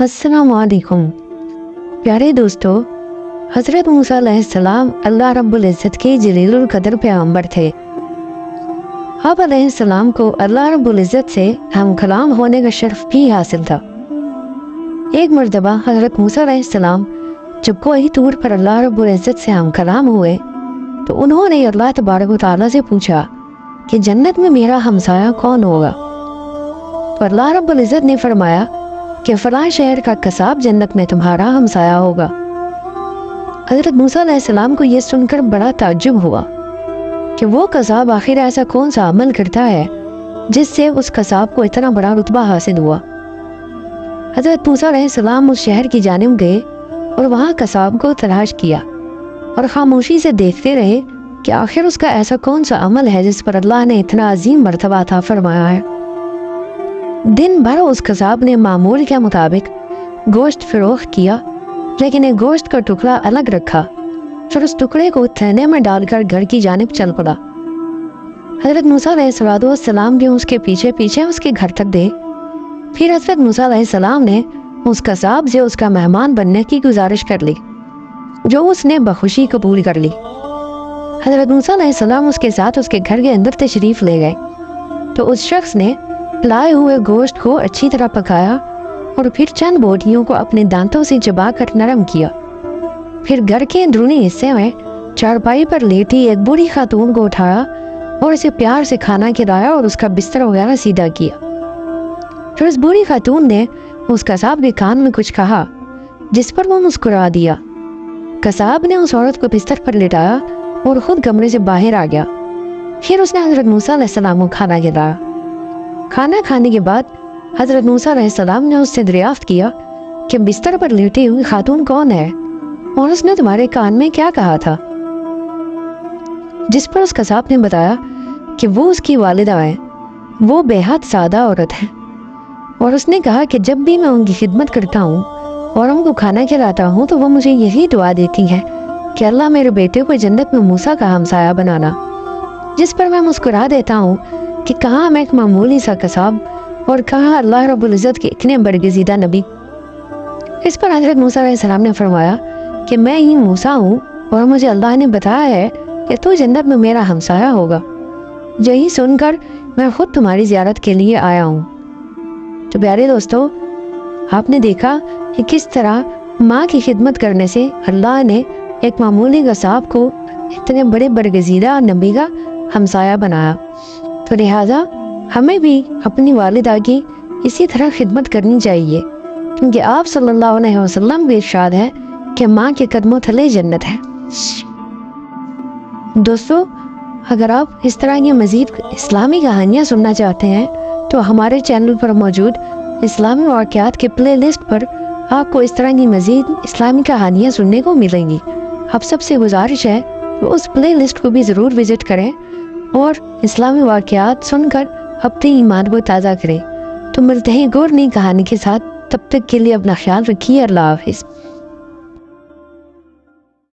अस्सलाम वालेकुम प्यारे दोस्तों। हज़रत मूसा अलैहिस्सलाम अल्लाह रब्बुल इज़्ज़त के जलीलुल कदर पैगंबर थे। आप अलैहिस्सलाम को अल्लाह रब्बुल इज़्ज़त से हम कलाम होने का शर्फ भी हासिल था। एक मर्तबा हज़रत मूसा अलैहिस्सलाम जब कोई तूर पर अल्लाह रब्बुल इज़्ज़त से हम कलाम हुए तो उन्होंने अल्लाह तबारक व तआला से पूछा कि जन्नत में मेरा हमसाया कौन होगा। तो अल्लाह रब्बुल इज़्ज़त ने फरमाया कि फलां शहर का कसाब जन्नत में तुम्हारा हमसाया होगा। हज़रत मूसा अलैहिस्सलाम को यह सुनकर बड़ा ताज्जुब हुआ कि वो कसाब आखिर ऐसा कौन सा अमल करता है जिससे उस कसाब को इतना बड़ा रुतबा हासिल हुआ। हज़रत मूसा अलैहिस्सलाम उस शहर की जानिब गए और वहाँ कसाब को तलाश किया और खामोशी से देखते रहे कि आखिर उसका ऐसा कौन सा अमल है जिस पर अल्लाह ने इतना अजीम मर्तबा अता फरमाया है। दिन भर उस कसाब ने मामूल के मुताबिक गोश्त फरोख्त किया, लेकिन एक गोश्त का टुकड़ा अलग रखा, फिर उस टुकड़े को थैले में डालकर घर की जानिब चल पड़ा। हज़रत मूसा अलैहिस्सलाम भी उसके पीछे पीछे उसके घर तक गए। फिर हज़रत मूसा अलैहिस्सलाम ने उस कसाब से उसका मेहमान बनने की गुजारिश कर ली, जो उसने बखुशी कबूल कर ली। हज़रत मूसा अलैहिस्सलाम उसके साथ उसके घर के अंदर तशरीफ़ ले गए तो उस शख्स ने लाए हुए गोश्त को अच्छी तरह पकाया और फिर चंद बोटियों को अपने दांतों से चबाकर नरम किया। फिर घर के अंदरूनी हिस्से में चारपाई पर लेटी एक बूढ़ी खातून को उठाया और उसे प्यार से खाना खिलाया और उसका बिस्तर वगैरह सीधा किया। फिर उस बूढ़ी खातून ने उस कसाब के कान में कुछ कहा जिस पर वो मुस्कुरा दिया। कसाब ने उस औरत को बिस्तर पर लिटाया और खुद कमरे से बाहर आ गया। फिर उसने हज़रत मूसा अलैहिस्सलाम को खाना खिलाया। खाना खाने के बाद हज़रत मूसा अलैहिस्सलाम ने उससे दरियाफ्त किया कि बिस्तर पर लेटी हुई खातून कौन है और उसने तुम्हारे कान में क्या कहा था। जिस पर उस कसाब ने बताया कि वो उसकी वालिदा है, वो बेहद सादा औरत है और उसने कहा कि जब भी मैं उनकी खिदमत करता हूँ और उनको खाना खिलाता हूँ तो वो मुझे यही दुआ देती है कि अल्लाह मेरे बेटे को जन्नत में मूसा का हमसाया बनाना। जिस पर मैं मुस्कुरा देता हूँ कि कहाँ मैं एक मामूली सा कसाब और कहाँ अल्लाह रब्बुल इज़्ज़त के इतने बरगज़ीदा नबी। इस पर हज़रत मूसा अलैहिस्सलाम ने फरमाया कि मैं ही मूसा हूँ और मुझे अल्लाह ने बताया है कि तू जन्नत में मेरा हमसाया होगा। यही सुनकर मैं खुद तुम्हारी ज़ियारत के लिए आया हूँ। तो प्यारे दोस्तों, आपने देखा कि किस तरह माँ की खिदमत करने से अल्लाह ने एक मामूली कसाब को इतने बड़े बरगज़ीदा नबी का हमसाया बनाया। तो लिहाजा हमें भी अपनी वालिदा की इसी तरह खिदमत करनी चाहिए, क्योंकि आप सल्लल्लाहु अलैहि वसल्लम के इरशाद है कि माँ के कदमों तले जन्नत है। दोस्तों, अगर आप इस तरह की मज़ीद इस्लामी कहानियाँ सुनना चाहते हैं तो हमारे चैनल पर मौजूद इस्लामी वाक़यात के प्ले लिस्ट पर आपको इस तरह की मज़ीद इस्लामी कहानियाँ सुनने को मिलेंगी। आप सबसे गुजारिश है वो उस प्ले लिस्ट को भी ज़रूर विज़िट करें और इस्लामी वाक़यात सुनकर अपने ईमान को ताज़ा करें। तो मिलते हैं एक और नई कहानी के साथ, तब तक के लिए अपना ख्याल रखिए। अल्लाह हाफ़िज़।